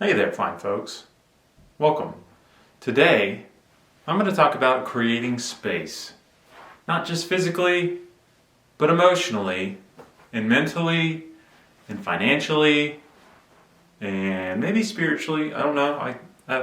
Hey there, fine folks. Welcome. Today, I'm going to talk about creating space. Not just physically, but emotionally, and mentally, and financially, and maybe spiritually. I don't know.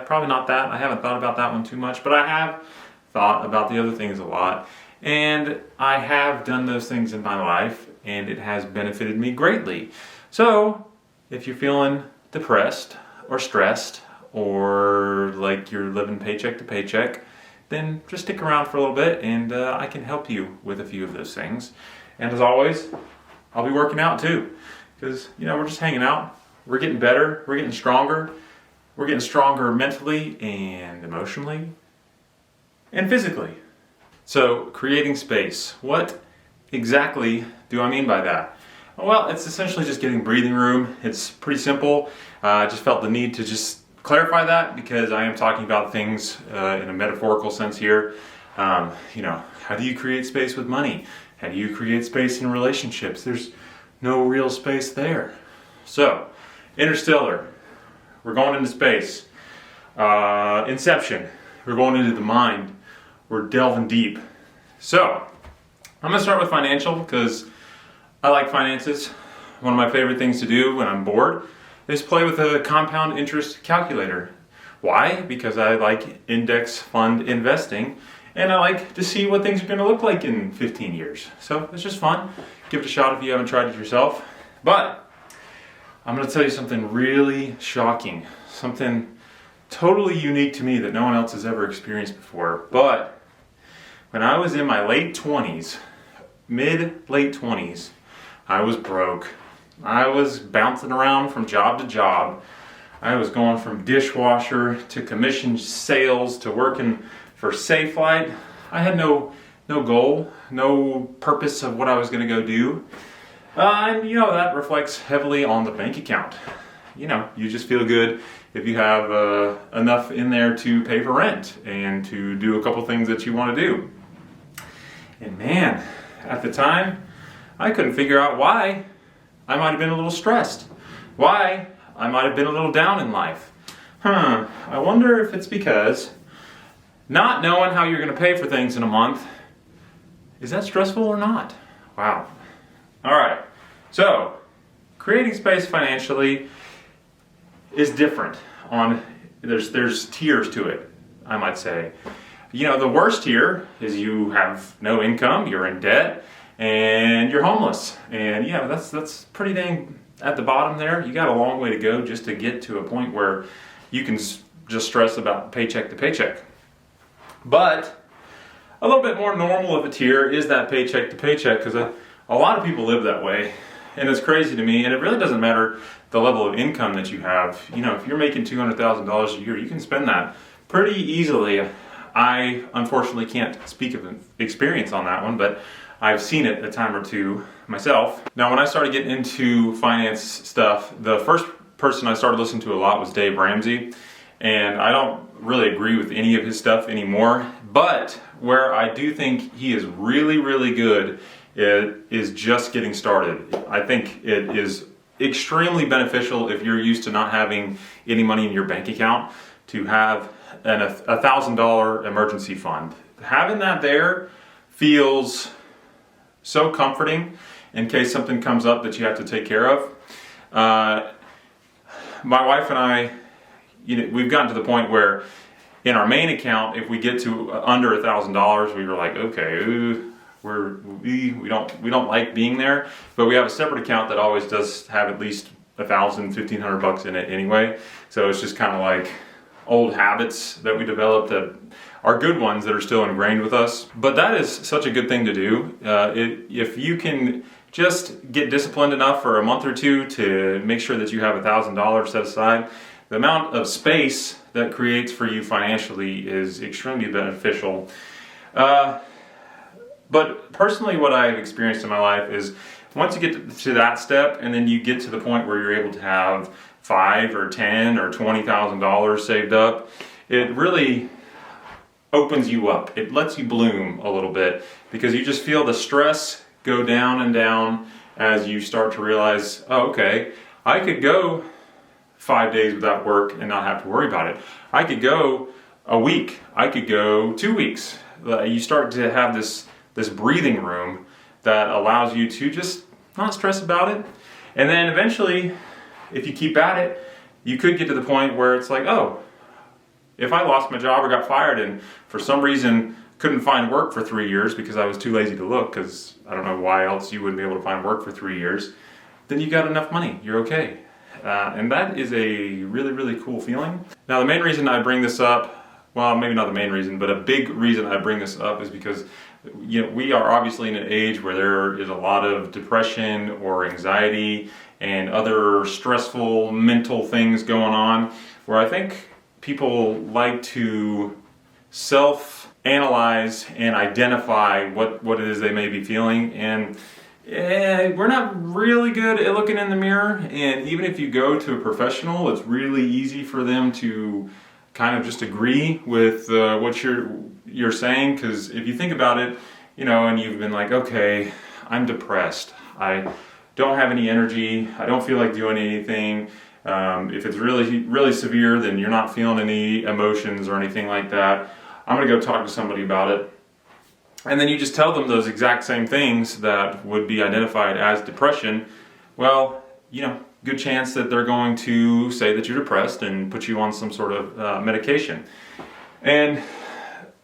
Probably not that. I haven't thought about that one too much, but I have thought about the other things a lot. And I have done those things in my life, and it has benefited me greatly. So, if you're feeling depressed, or stressed, or like you're living paycheck to paycheck, then just stick around for a little bit and I can help you with a few of those things. And as always, I'll be working out too, because we're just hanging out. We're getting better, we're getting stronger mentally and emotionally and physically. So creating space, what exactly do I mean by that? Well, it's essentially just getting breathing room. It's pretty simple. I just felt the need to just clarify that because I am talking about things in a metaphorical sense here. How do you create space with money? How do you create space in relationships? There's no real space there. So, Interstellar, we're going into space. Inception, we're going into the mind. We're delving deep. So, I'm going to start with financial because I like finances. One of my favorite things to do when I'm bored is play with a compound interest calculator. Why? Because I like index fund investing and I like to see what things are going to look like in 15 years. So it's just fun. Give it a shot if you haven't tried it yourself. But I'm going to tell you something really shocking, something totally unique to me that no one else has ever experienced before. But when I was in my late 20s, mid-late 20s, I was broke. I was bouncing around from job to job. I was going from dishwasher to commission sales to working for Safelite. I had no goal, no purpose of what I was going to go do. And that reflects heavily on the bank account. You just feel good if you have enough in there to pay for rent and to do a couple things that you want to do. And man, at the time, I couldn't figure out why I might have been a little stressed. Why I might have been a little down in life. I wonder if it's because not knowing how you're going to pay for things in a month, is that stressful or not? Wow. All right. So, creating space financially is different. There's tiers to it, I might say. The worst tier is you have no income, you're in debt, and you're homeless. And that's pretty dang at the bottom there. You got a long way to go just to get to a point where you can just stress about paycheck to paycheck. But a little bit more normal of a tier is that paycheck to paycheck, because a lot of people live that way. And it's crazy to me, and it really doesn't matter the level of income that you have. If you're making $200,000 a year, you can spend that pretty easily. I unfortunately can't speak of an experience on that one, but I've seen it a time or two myself. Now, when I started getting into finance stuff, the first person I started listening to a lot was Dave Ramsey, and I don't really agree with any of his stuff anymore, but where I do think he is really, really good is just getting started. I think it is extremely beneficial if you're used to not having any money in your bank account to have a $1,000 emergency fund. Having that there feels so comforting in case something comes up that you have to take care of. My wife and I, we've gotten to the point where in our main account, if we get to under $1,000, we were like, okay, we don't like being there. But we have a separate account that always does have at least $1,500 in it anyway. So it's just kind of like old habits that we developed that are good ones that are still ingrained with us. But that is such a good thing to do. If you can just get disciplined enough for a month or two to make sure that you have $1,000 set aside, the amount of space that creates for you financially is extremely beneficial. But personally, what I've experienced in my life is once you get to that step and then you get to the point where you're able to have $5,000 or $10,000 or $20,000 saved up, it really opens you up. It lets you bloom a little bit because you just feel the stress go down and down as you start to realize, oh, okay, I could go 5 days without work and not have to worry about it. I could go a week. I could go 2 weeks. You start to have this breathing room that allows you to just not stress about it. And then eventually, if you keep at it, you could get to the point where it's like, oh, if I lost my job or got fired and for some reason couldn't find work for 3 years because I was too lazy to look, because I don't know why else you wouldn't be able to find work for 3 years, then you got enough money, you're okay. And that is a really, really cool feeling. Now, the main reason I bring this up, well, maybe not the main reason, but a big reason I bring this up is because we are obviously in an age where there is a lot of depression or anxiety and other stressful mental things going on, where I think people like to self-analyze and identify what it is they may be feeling. And we're not really good at looking in the mirror, and even if you go to a professional, it's really easy for them to kind of just agree with what you're saying, because if you think about it, and you've been like, okay, I'm depressed, I don't have any energy, I don't feel like doing anything. If it's really, really severe, then you're not feeling any emotions or anything like that. I'm gonna go talk to somebody about it. And then you just tell them those exact same things that would be identified as depression. Well, good chance that they're going to say that you're depressed and put you on some sort of medication. And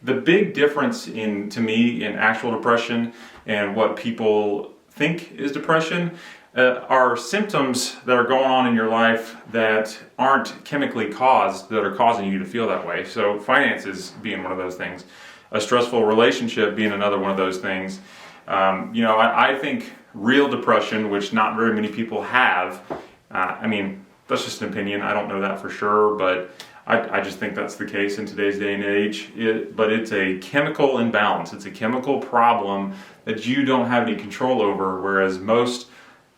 the big difference to me in actual depression and what people think is depression are symptoms that are going on in your life that aren't chemically caused, that are causing you to feel that way. So finances being one of those things. A stressful relationship being another one of those things. I think real depression, which not very many people have, that's just an opinion, I don't know that for sure, but I just think that's the case in today's day and age. But it's a chemical imbalance, it's a chemical problem that you don't have any control over, whereas most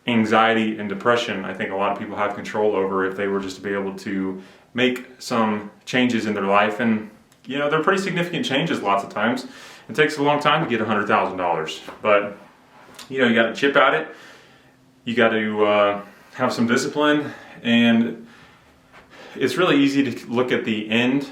anxiety and depression, I think a lot of people have control over if they were just to be able to make some changes in their life. And they're pretty significant changes lots of times. It takes a long time to get $100,000, but you got to chip at it. You got to have some discipline, and it's really easy to look at the end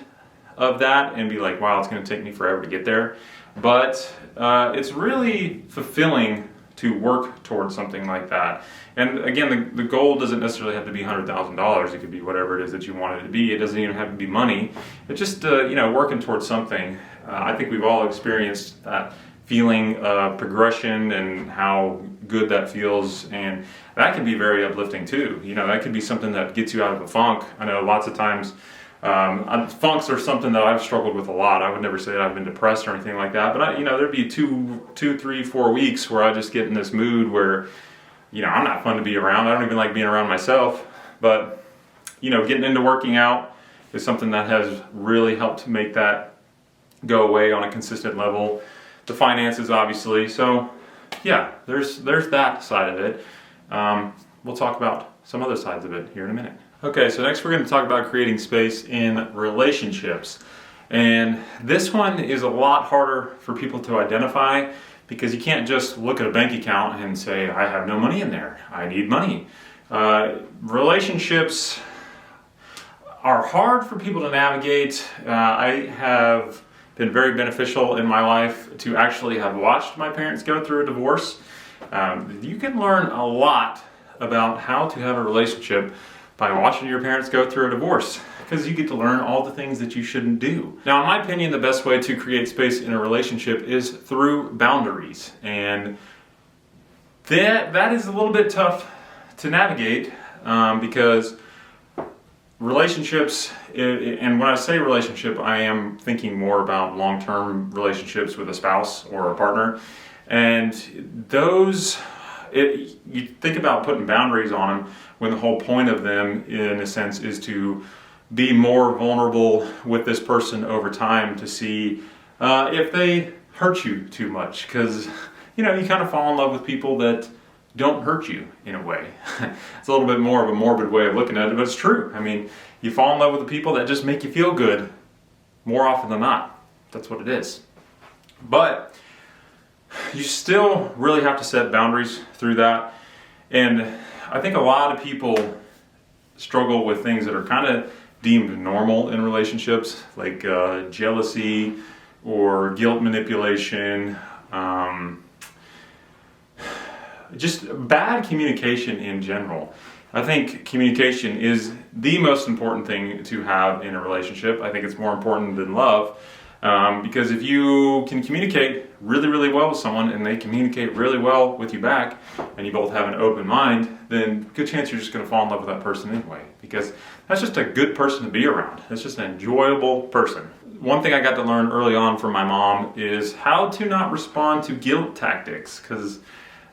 of that and be like, wow, it's going to take me forever to get there. But it's really fulfilling to work towards something like that. And again, the goal doesn't necessarily have to be $100,000. It could be whatever it is that you want it to be. It doesn't even have to be money. It's just working towards something. I think we've all experienced that feeling of progression and how good that feels, and that can be very uplifting too. That could be something that gets you out of a funk. I know lots of times funks are something that I've struggled with a lot. I would never say that I've been depressed or anything like that, but there'd be 2, 3, 4 weeks where I just get in this mood where I'm not fun to be around. I don't even like being around myself. But getting into working out is something that has really helped make that go away on a consistent level. The finances, obviously. So yeah, there's that side of it. We'll talk about some other sides of it here in a minute. Okay, so next we're going to talk about creating space in relationships. And this one is a lot harder for people to identify, because you can't just look at a bank account and say, I have no money in there, I need money. Relationships are hard for people to navigate. I have been very beneficial in my life to actually have watched my parents go through a divorce. You can learn a lot about how to have a relationship by watching your parents go through a divorce, because you get to learn all the things that you shouldn't do. Now, in my opinion, the best way to create space in a relationship is through boundaries. And that is a little bit tough to navigate, because relationships, and when I say relationship, I am thinking more about long-term relationships with a spouse or a partner. And you think about putting boundaries on them when the whole point of them, in a sense, is to be more vulnerable with this person over time to see if they hurt you too much. Because, you kind of fall in love with people that don't hurt you in a way. It's a little bit more of a morbid way of looking at it, but it's true. You fall in love with the people that just make you feel good more often than not. That's what it is. But you still really have to set boundaries through that. And I think a lot of people struggle with things that are kind of deemed normal in relationships, like jealousy or guilt manipulation, just bad communication in general. I think communication is the most important thing to have in a relationship. I think it's more important than love, because if you can communicate really, really well with someone and they communicate really well with you back, and you both have an open mind, then good chance you're just going to fall in love with that person anyway, because that's just a good person to be around. That's just an enjoyable person. One thing I got to learn early on from my mom is how to not respond to guilt tactics, because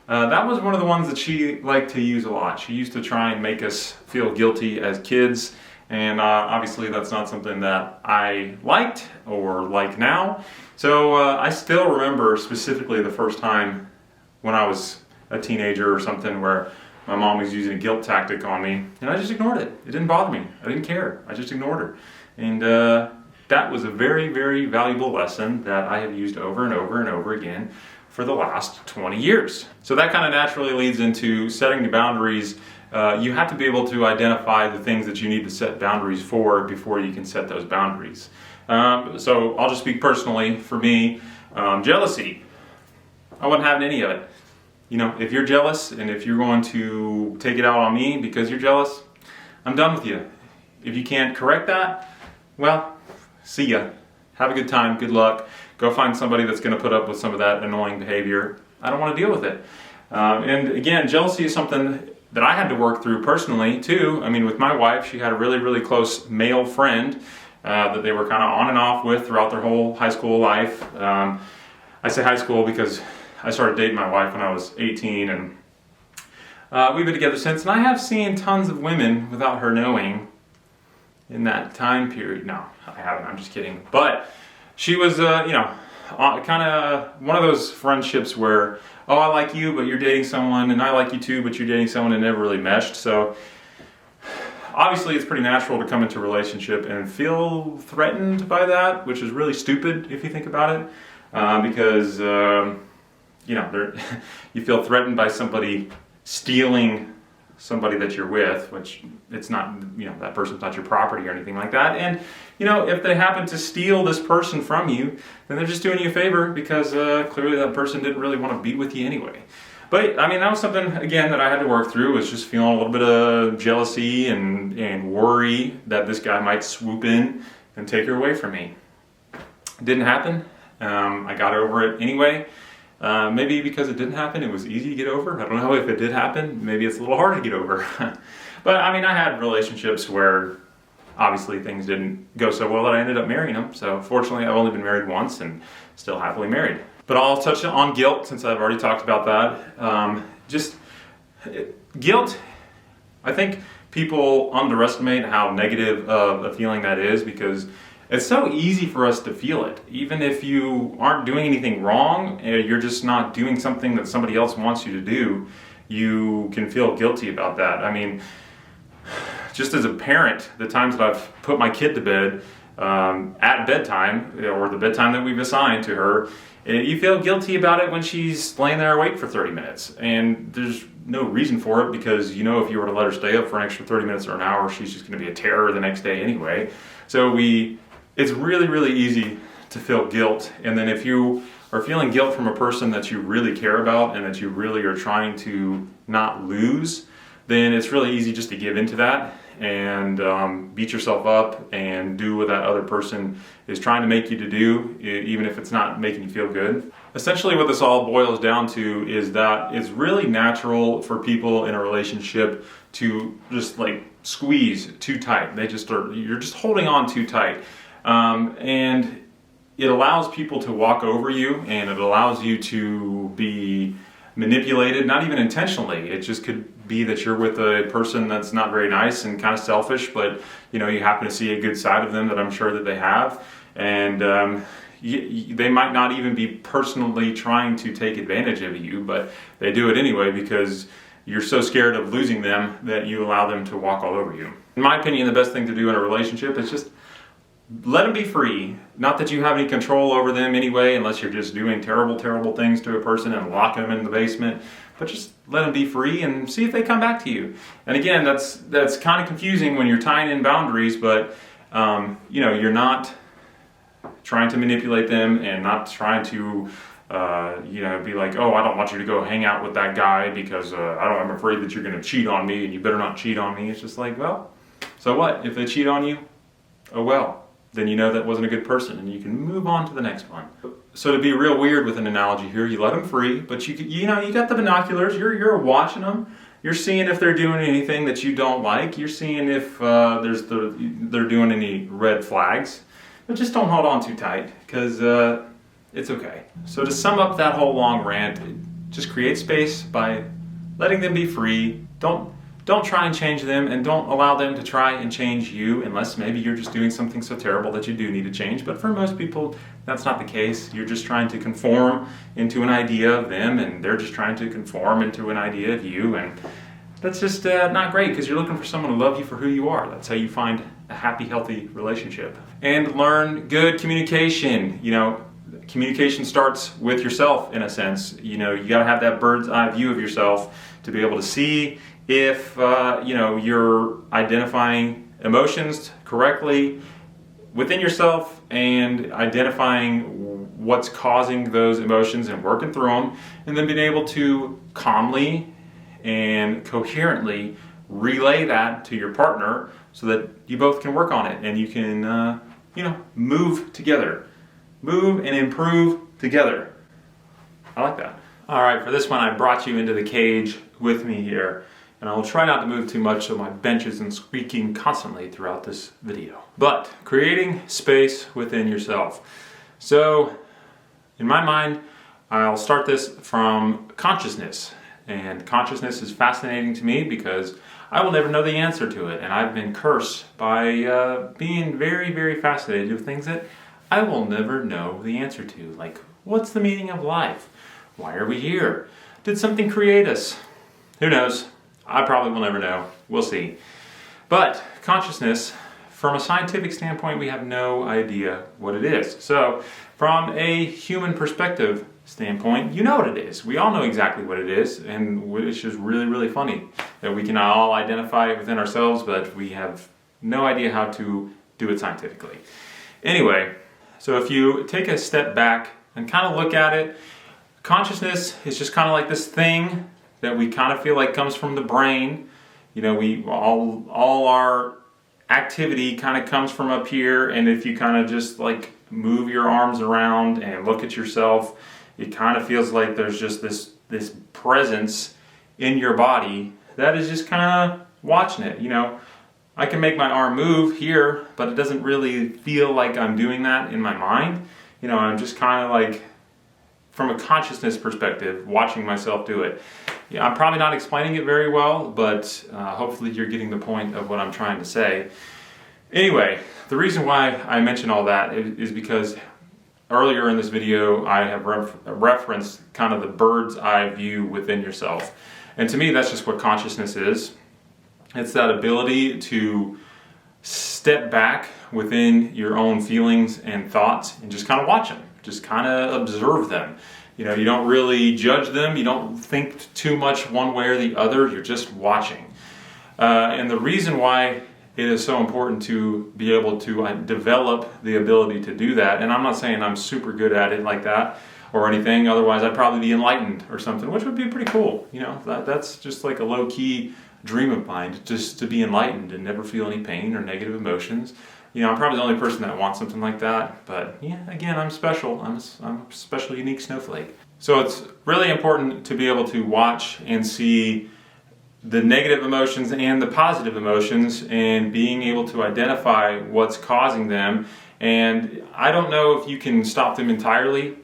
that was one of the ones that she liked to use a lot. She used to try and make us feel guilty as kids, and obviously that's not something that I liked or like now. So I still remember specifically the first time when I was a teenager or something where my mom was using a guilt tactic on me, and I just ignored it. It didn't bother me. I didn't care. I just ignored her. And that was a very, very valuable lesson that I have used over and over and over again for the last 20 years. So that kind of naturally leads into setting the boundaries. You have to be able to identify the things that you need to set boundaries for before you can set those boundaries. So I'll just speak personally. For me, jealousy, I wasn't having any of it. You know, if you're jealous and if you're going to take it out on me because you're jealous, I'm done with you. If you can't correct that, well, see ya. Have a good time, good luck. Go find somebody that's going to put up with some of that annoying behavior. I don't want to deal with it. And again, jealousy is something that I had to work through personally too. I mean, with my wife, she had a really, really close male friend that they were kind of on and off with throughout their whole high school life. I say high school because I started dating my wife when I was 18, and we've been together since. And I have seen tons of women without her knowing in that time period. No, I haven't. I'm just kidding. But she was, kind of one of those friendships where, oh, I like you, but you're dating someone, and I like you too, but you're dating someone, and never really meshed. So obviously it's pretty natural to come into a relationship and feel threatened by that, which is really stupid if you think about it, because you feel threatened by somebody stealing somebody that you're with, which it's not, that person's not your property or anything like that. And, if they happen to steal this person from you, then they're just doing you a favor, because clearly that person didn't really want to be with you anyway. But, that was something, again, that I had to work through, was just feeling a little bit of jealousy and worry that this guy might swoop in and take her away from me. It didn't happen. I got over it anyway. Maybe because it didn't happen, it was easy to get over. I don't know if it did happen. Maybe it's a little harder to get over. But I had relationships where obviously things didn't go so well that I ended up marrying them. So fortunately, I've only been married once and still happily married. But I'll touch on guilt, since I've already talked about that. Guilt, I think people underestimate how negative of a feeling that is, because it's so easy for us to feel it. Even if you aren't doing anything wrong, you're just not doing something that somebody else wants you to do, you can feel guilty about that. Just as a parent, the times that I've put my kid to bed at bedtime, or the bedtime that we've assigned to her, you feel guilty about it when she's laying there awake for 30 minutes. And there's no reason for it, because if you were to let her stay up for an extra 30 minutes or an hour, she's just going to be a terror the next day anyway. So it's really, really easy to feel guilt. And then if you are feeling guilt from a person that you really care about and that you really are trying to not lose, then it's really easy just to give into that and beat yourself up and do what that other person is trying to make you to do, even if it's not making you feel good. Essentially what this all boils down to is that it's really natural for people in a relationship to just squeeze too tight. You're just holding on too tight. And it allows people to walk over you, and it allows you to be manipulated, not even intentionally. It just could be that you're with a person that's not very nice and kind of selfish, but you happen to see a good side of them that I'm sure that they have, and they might not even be personally trying to take advantage of you, but they do it anyway because you're so scared of losing them that you allow them to walk all over you. In my opinion, the best thing to do in a relationship is just let them be free. Not that you have any control over them anyway, unless you're just doing terrible, terrible things to a person and locking them in the basement. But just let them be free and see if they come back to you. And again, that's kind of confusing when you're tying in boundaries, but you're not trying to manipulate them and not trying to be like, oh, I don't want you to go hang out with that guy because I'm afraid that you're going to cheat on me and you better not cheat on me. It's just like, well, so what? If they cheat on you, oh well, then you know that wasn't a good person and you can move on to the next one. So to be real weird with an analogy here, you let them free, but you got the binoculars, you're watching them. You're seeing if they're doing anything that you don't like. You're seeing if they're doing any red flags. But just don't hold on too tight, because it's okay. So to sum up that whole long rant, just create space by letting them be free. Don't try and change them, and don't allow them to try and change you, unless maybe you're just doing something so terrible that you do need to change. But for most people, that's not the case. You're just trying to conform into an idea of them, and they're just trying to conform into an idea of you, and that's just not great, because you're looking for someone to love you for who you are. That's how you find a happy, healthy relationship. And learn good communication. Communication starts with yourself, in a sense. You got to have that bird's eye view of yourself to be able to see if you're identifying emotions correctly within yourself and identifying what's causing those emotions and working through them, and then being able to calmly and coherently relay that to your partner so that you both can work on it and you can move together. Move and improve together. I like that. All right, for this one, I brought you into the cage with me here, and I will try not to move too much so my bench isn't squeaking constantly throughout this video. But creating space within yourself. So, in my mind, I'll start this from consciousness. And consciousness is fascinating to me because I will never know the answer to it. And I've been cursed by being very, very fascinated with things that I will never know the answer to. Like, what's the meaning of life? Why are we here? Did something create us? Who knows? I probably will never know. We'll see. But consciousness, from a scientific standpoint, we have no idea what it is. So, from a human perspective standpoint, you know what it is. We all know exactly what it is, and it's just really, really funny that we can all identify it within ourselves, but we have no idea how to do it scientifically. Anyway, so if you take a step back and kind of look at it, consciousness is just kind of like this thing that we kind of feel like comes from the brain. We all our activity kind of comes from up here, and if you kind of just like move your arms around and look at yourself, it kind of feels like there's just this presence in your body that is just kind of watching it. I can make my arm move here, but it doesn't really feel like I'm doing that in my mind. I'm just kind of like, from a consciousness perspective, watching myself do it. Yeah, I'm probably not explaining it very well, but hopefully you're getting the point of what I'm trying to say. Anyway, the reason why I mention all that is because earlier in this video I have referenced kind of the bird's eye view within yourself. And to me, that's just what consciousness is. It's that ability to step back within your own feelings and thoughts and just kind of watch them, just kind of observe them. You don't really judge them, you don't think too much one way or the other, you're just watching. And the reason why it is so important to be able to develop the ability to do that, and I'm not saying I'm super good at it like that or anything, otherwise I'd probably be enlightened or something, which would be pretty cool. That's just like a low-key dream of mine, just to be enlightened and never feel any pain or negative emotions. I'm probably the only person that wants something like that, but yeah, again, I'm special. I'm a special, unique snowflake. So it's really important to be able to watch and see the negative emotions and the positive emotions, and being able to identify what's causing them. And I don't know if you can stop them entirely.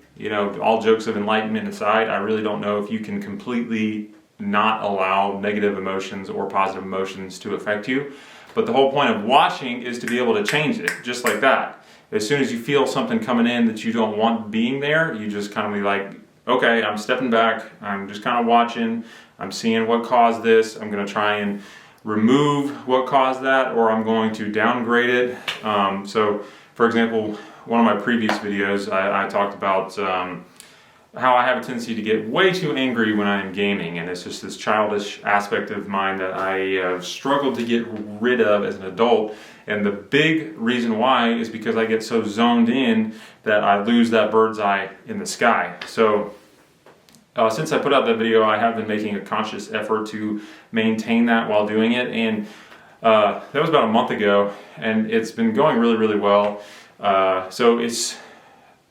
All jokes of enlightenment aside, I really don't know if you can completely not allow negative emotions or positive emotions to affect you. But the whole point of watching is to be able to change it, just like that. As soon as you feel something coming in that you don't want being there, you just kind of be like, okay, I'm stepping back, I'm just kind of watching, I'm seeing what caused this, I'm going to try and remove what caused that, or I'm going to downgrade it. So, for example, one of my previous videos, I talked about how I have a tendency to get way too angry when I'm gaming, and it's just this childish aspect of mine that I have struggled to get rid of as an adult. And the big reason why is because I get so zoned in that I lose that bird's eye in the sky. So since I put out that video, I have been making a conscious effort to maintain that while doing it, and that was about a month ago, and it's been going really, really well. So it's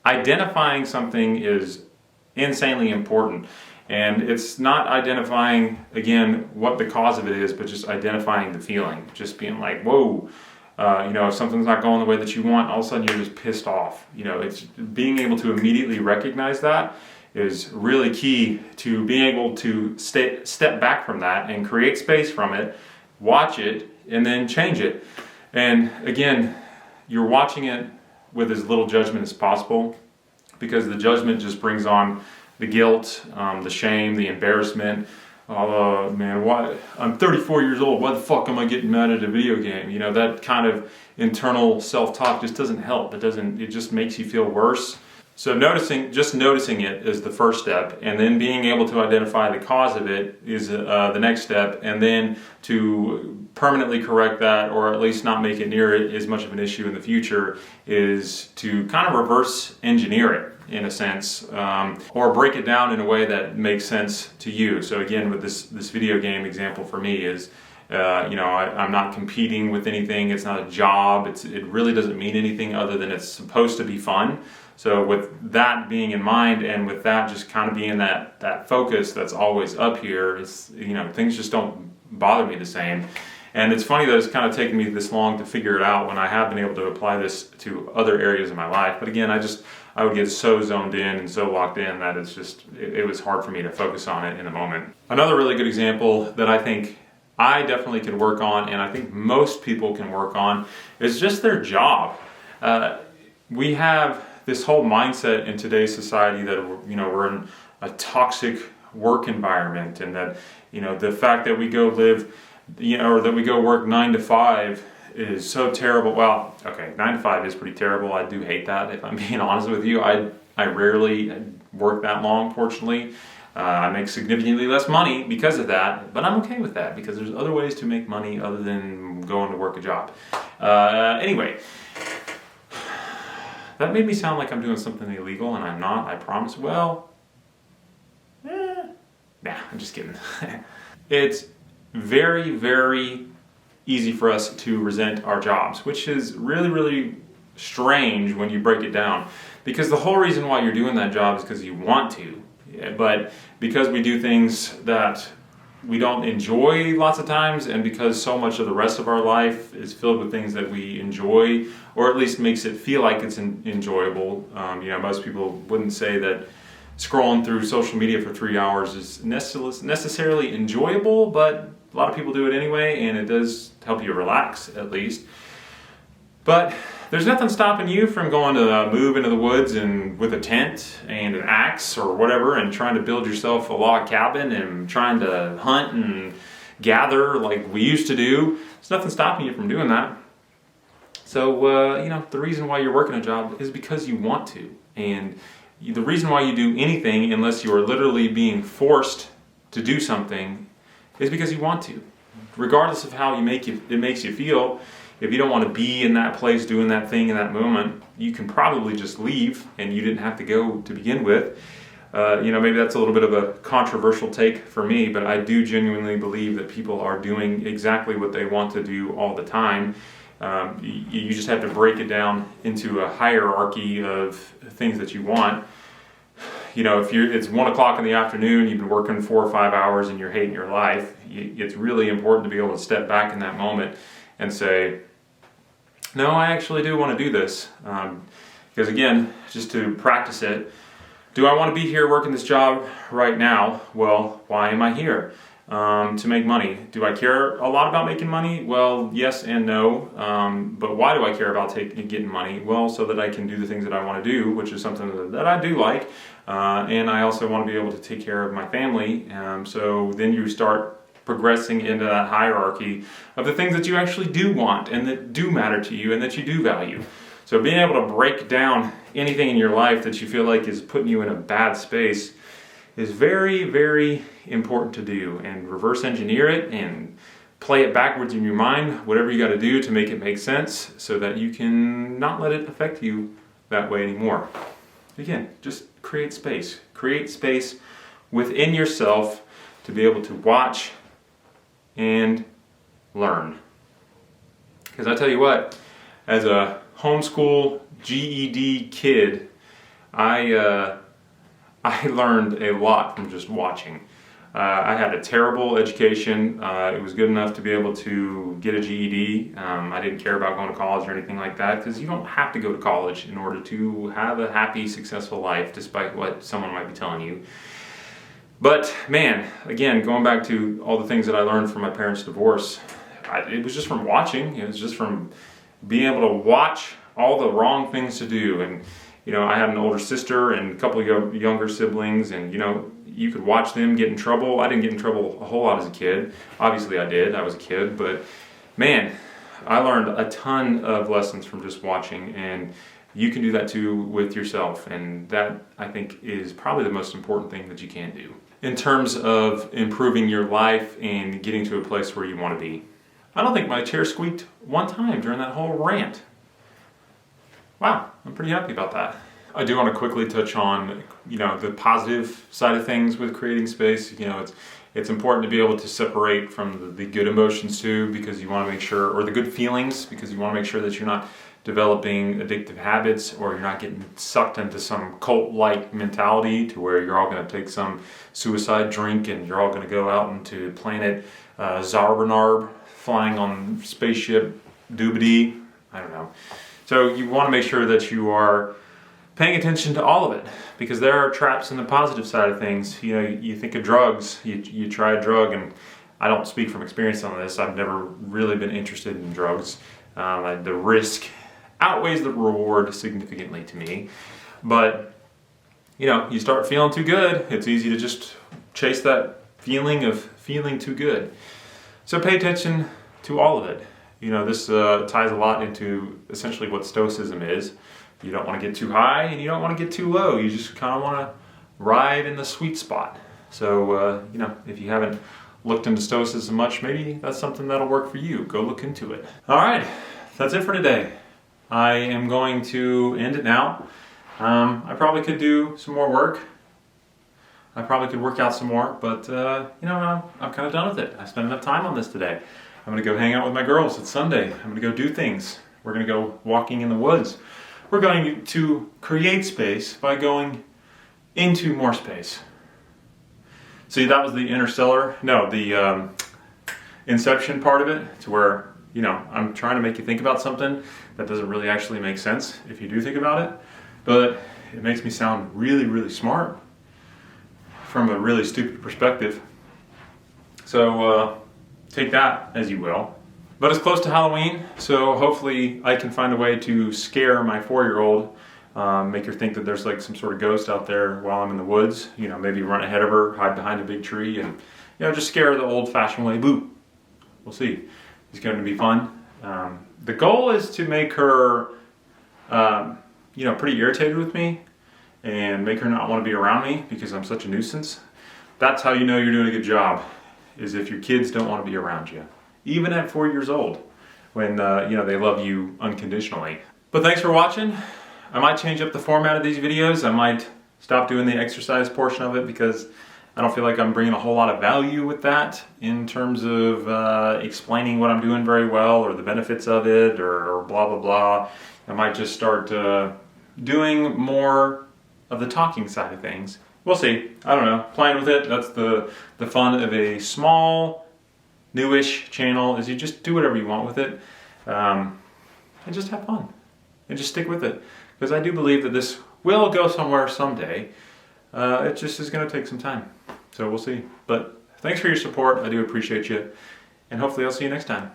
identifying something is insanely important, and it's not identifying, again, what the cause of it is, but just identifying the feeling, just being like, whoa, if something's not going the way that you want, all of a sudden you're just pissed off. It's being able to immediately recognize that is really key to being able to step back from that and create space from it, watch it, and then change it. And again, you're watching it with as little judgment as possible, because the judgment just brings on the guilt, the shame, the embarrassment. Oh man, why? I'm 34 years old. Why the fuck am I getting mad at a video game? That kind of internal self-talk just doesn't help. It just makes you feel worse. So just noticing it is the first step, and then being able to identify the cause of it is the next step, and then to permanently correct that, or at least not make it near it as much of an issue in the future, is to kind of reverse engineer it in a sense, or break it down in a way that makes sense to you. So again, with this video game example for me is, I'm not competing with anything. It's not a job. It really doesn't mean anything other than it's supposed to be fun. So with that being in mind, and with that just kind of being that focus that's always up here, things just don't bother me the same. And it's funny that it's kind of taken me this long to figure it out when I have been able to apply this to other areas of my life. But again, I would get so zoned in and so locked in that it was hard for me to focus on it in the moment. Another really good example that I think I definitely could work on, and I think most people can work on, is just their job. We have this whole mindset in today's society that we're in a toxic work environment, and that the fact that we go live, or that we go work 9 to 5 is so terrible. Well, okay, 9 to 5 is pretty terrible. I do hate that, if I'm being honest with you. I rarely work that long, fortunately. I make significantly less money because of that, but I'm okay with that because there's other ways to make money other than going to work a job. Anyway, that made me sound like I'm doing something illegal, and I'm not, I promise. Well, nah, I'm just kidding. It's very, very easy for us to resent our jobs, which is really, really strange when you break it down, because the whole reason why you're doing that job is because you want to, but because we do things that we don't enjoy lots of times, and because so much of the rest of our life is filled with things that we enjoy, or at least makes it feel like it's enjoyable. Most people wouldn't say that scrolling through social media for 3 hours is necessarily enjoyable, but a lot of people do it anyway, and it does help you relax, at least. But there's nothing stopping you from going to move into the woods and with a tent and an axe or whatever, and trying to build yourself a log cabin and trying to hunt and gather like we used to do. There's nothing stopping you from doing that. So, the reason why you're working a job is because you want to. And the reason why you do anything, unless you are literally being forced to do something, is because you want to. Regardless of how it makes you feel, if you don't want to be in that place doing that thing in that moment, you can probably just leave, and you didn't have to go to begin with. Maybe that's a little bit of a controversial take for me, but I do genuinely believe that people are doing exactly what they want to do all the time. You just have to break it down into a hierarchy of things that you want. If it's 1 o'clock in the afternoon, you've been working 4 or 5 hours and you're hating your life, it's really important to be able to step back in that moment and say, no, I actually do want to do this. Because again, just to practice it, do I want to be here working this job right now? Well, why am I here? To make money. Do I care a lot about making money? Well, yes and no. But why do I care about getting money? Well, so that I can do the things that I want to do, which is something that I do like. And I also want to be able to take care of my family. So then you start progressing into that hierarchy of the things that you actually do want and that do matter to you and that you do value. So being able to break down anything in your life that you feel like is putting you in a bad space is very, very important to do, and reverse engineer it and play it backwards in your mind, whatever you got to do to make it make sense so that you can not let it affect you that way anymore. Again, just create space. Create space within yourself to be able to watch and learn. Because I tell you what, as a homeschool GED kid, I learned a lot from just watching. I had a terrible education. It was good enough to be able to get a GED. I didn't care about going to college or anything like that, because you don't have to go to college in order to have a happy, successful life, despite what someone might be telling you. But man, again, going back to all the things that I learned from my parents' divorce, it was just from watching. It was just from being able to watch all the wrong things to do. And I had an older sister and a couple of younger siblings, and you could watch them get in trouble. I didn't get in trouble a whole lot as a kid. Obviously I did, I was a kid, but man, I learned a ton of lessons from just watching, and you can do that too with yourself, and that, I think, is probably the most important thing that you can do in terms of improving your life and getting to a place where you want to be. I don't think my chair squeaked one time during that whole rant. Wow, I'm pretty happy about that. I do want to quickly touch on, the positive side of things with creating space. It's important to be able to separate from the good emotions too, because you want to make sure, or the good feelings, because you want to make sure that you're not developing addictive habits, or you're not getting sucked into some cult-like mentality to where you're all going to take some suicide drink and you're all going to go out into planet Zarbanarb, flying on spaceship Doobity. I don't know. So you want to make sure that you are paying attention to all of it, because there are traps in the positive side of things. You think of drugs, you try a drug, and I don't speak from experience on this. I've never really been interested in drugs. The risk outweighs the reward significantly to me. But, you start feeling too good, it's easy to just chase that feeling of feeling too good. So pay attention to all of it. This ties a lot into essentially what Stoicism is. You don't want to get too high and you don't want to get too low. You just kind of want to ride in the sweet spot. So, if you haven't looked into Stoicism much, maybe that's something that'll work for you. Go look into it. All right, that's it for today. I am going to end it now. I probably could do some more work. I probably could work out some more, but I'm kind of done with it. I spent enough time on this today. I'm going to go hang out with my girls. It's Sunday. I'm going to go do things. We're going to go walking in the woods. We're going to create space by going into more space. See, that was the the Inception part of it, to where, I'm trying to make you think about something that doesn't really actually make sense if you do think about it, but it makes me sound really, really smart from a really stupid perspective. So take that as you will. But it's close to Halloween, so hopefully I can find a way to scare my 4-year-old, make her think that there's like some sort of ghost out there while I'm in the woods. Maybe run ahead of her, hide behind a big tree, and just scare her the old-fashioned way. Boo! We'll see. It's going to be fun. The goal is to make her, pretty irritated with me, and make her not want to be around me because I'm such a nuisance. That's how you know you're doing a good job, is if your kids don't want to be around you. Even at 4 years old, when they love you unconditionally. But thanks for watching. I might change up the format of these videos. I might stop doing the exercise portion of it, because I don't feel like I'm bringing a whole lot of value with that in terms of explaining what I'm doing very well, or the benefits of it, or blah blah blah. I might just start doing more of the talking side of things. We'll see. I don't know. Playing with it. That's the fun of a small, newish channel, is you just do whatever you want with it, and just have fun, and just stick with it, because I do believe that this will go somewhere someday. It just is going to take some time, so we'll see. But thanks for your support. I do appreciate you, and hopefully I'll see you next time.